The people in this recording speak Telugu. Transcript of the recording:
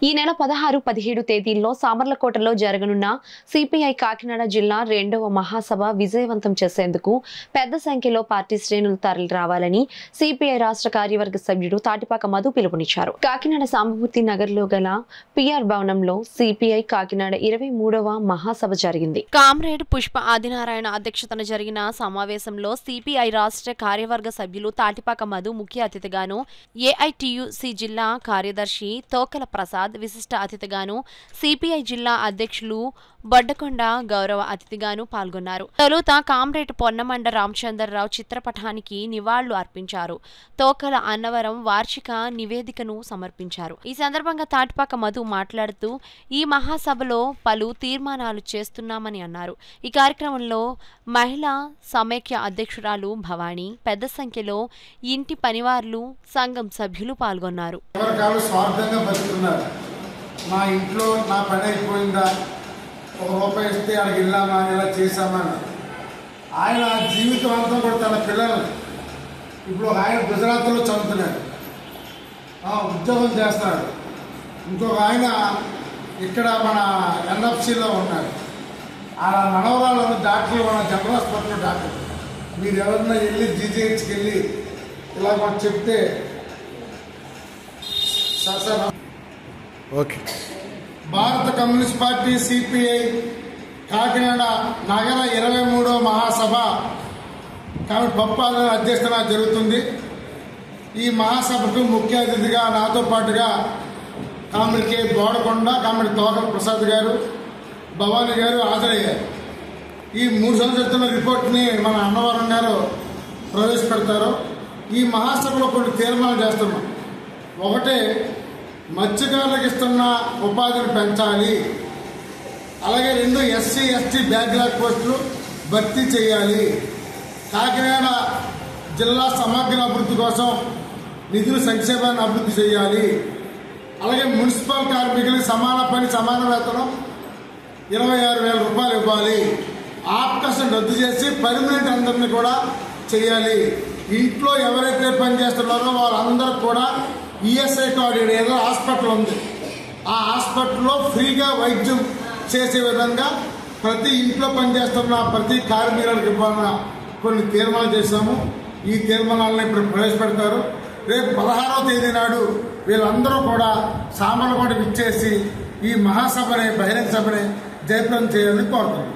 ఈ నెల 16, 17 తేదీల్లో సామర్లకోటలో జరగనున్న సిపిఐ కాకినాడ జిల్లా 2వ మహాసభ విజయవంతం చేసేందుకు పెద్ద సంఖ్యలో పార్టీ శ్రేణులు తరలి రావాలని సిపిఐ రాష్ట్ర కార్యవర్గ సభ్యుడు తాటిపాక మధు పిలుపునిచ్చారు. కాకినాడ సాంబమూర్తి నగర్లో గల పిఆర్ భవనంలో సిపిఐ కాకినాడ 23వ మహాసభ జరిగింది. కామ్రేడ్ పుష్ప ఆదినారాయణ అధ్యక్షతన జరిగిన సమావేశంలో సిపిఐ రాష్ట్ర కార్యవర్గ సభ్యులు తాటిపాక మధు ముఖ్య అతిథిగాను, ఏఐటియుసి జిల్లా కార్యదర్శి తోకల ప్రసాద్ విశిష్ట అతిథిగాను, సిపిఐ జిల్లా అధ్యక్షులు బొడ్డకొండ గౌరవ అతిథిగాను పాల్గొన్నారు. తొలుత కామ్రేడ్ పొన్నమండ రామచంద్రరావు చిత్రపటానికి నివాళులు అర్పించారు. తోకల అన్నవరం వార్షిక నివేదికను సమర్పించారు. ఈ సందర్భంగా తాటిపాక మధు మాట్లాడుతూ ఈ మహాసభలో పలు తీర్మానాలు చేస్తున్నామని అన్నారు. ఈ కార్యక్రమంలో మహిళా సమైక్య అధ్యక్షురాలు భవానీ, పెద్ద సంఖ్యలో ఇంటి పనివార్లు, సంఘం సభ్యులు పాల్గొన్నారు. మా ఇంట్లో నా పని అయిపోయిందా, ₹1 ఇస్తే అక్కడికి వెళ్ళామా, ఇలా చేశామని ఆయన జీవితం అంతా కూడా తన పిల్లల్ని ఇప్పుడు ఆయన గుజరాత్లో చదువుతున్నాడు, ఉద్యోగం చేస్తున్నాడు. ఇంకొక ఆయన ఇక్కడ మన ఎన్ఎఫ్సిలో ఉన్నాడు. ఆ మనవరాలను డాక్టర్లు, మన జనరల్ హాస్పిటల్లో డాక్టర్. మీరు ఎవరన్నా వెళ్ళి జీజీహెచ్కి వెళ్ళి ఇలా మాకు చెప్తే సార్ ఓకే. భారత కమ్యూనిస్ట్ పార్టీ సిపిఐ కాకినాడ నగర 23వ మహాసభ కామెడి పప్పాల అధ్యక్షతన జరుగుతుంది. ఈ మహాసభకు ముఖ్య అతిథిగా నాతో పాటుగా comedy K Bodakonda, comedy Tokala Prasad గారు, భవానీ గారు హాజరయ్యారు. ఈ 3 సంవత్సరాల రిపోర్ట్ని మన అన్నవరం గారు ప్రవేశపెడతారు. ఈ మహాసభలో కొన్ని తీర్మానాలు చేస్తున్నాం. ఒకటే, మత్స్యకారులకు ఇస్తున్న ఉపాధిని పెంచాలి. అలాగే 2 ఎస్సీ ఎస్టీ బ్యాక్లాగ్ పోస్టులు భర్తీ చేయాలి. కాకినాడ జిల్లా సమగ్ర అభివృద్ధి కోసం నిధుల సంక్షేమాన్ని అభివృద్ధి చేయాలి. అలాగే మున్సిపల్ కార్మికులకు సమాన పని సమాన వేతనం ₹26,000 ఇవ్వాలి. ఆప్షన్ రద్దు చేసి పర్మనెంట్ అందరినీ కూడా చేయాలి. ఇంట్లో ఎవరైతే పనిచేస్తున్నారో వాళ్ళందరూ కూడా ఈఎస్ఐ కార్డు, ఏదో హాస్పిటల్ ఉంది, ఆ హాస్పిటల్లో ఫ్రీగా వైద్యం చేసే విధంగా ప్రతి ఇంట్లో పనిచేస్తున్న ప్రతి కార్మికులకు ఇవ్వాలన్న కొన్ని తీర్మానాలు చేశాము. ఈ తీర్మానాలను ఇప్పుడు ప్రవేశపెడతారు. రేపు 16వ తేదీ నాడు వీళ్ళందరూ కూడా సామర్లకోటకు ఇచ్చేసి ఈ మహాసభని, బహిరంగ సభని జయప్రదం చేయాలని కోరుతున్నాం.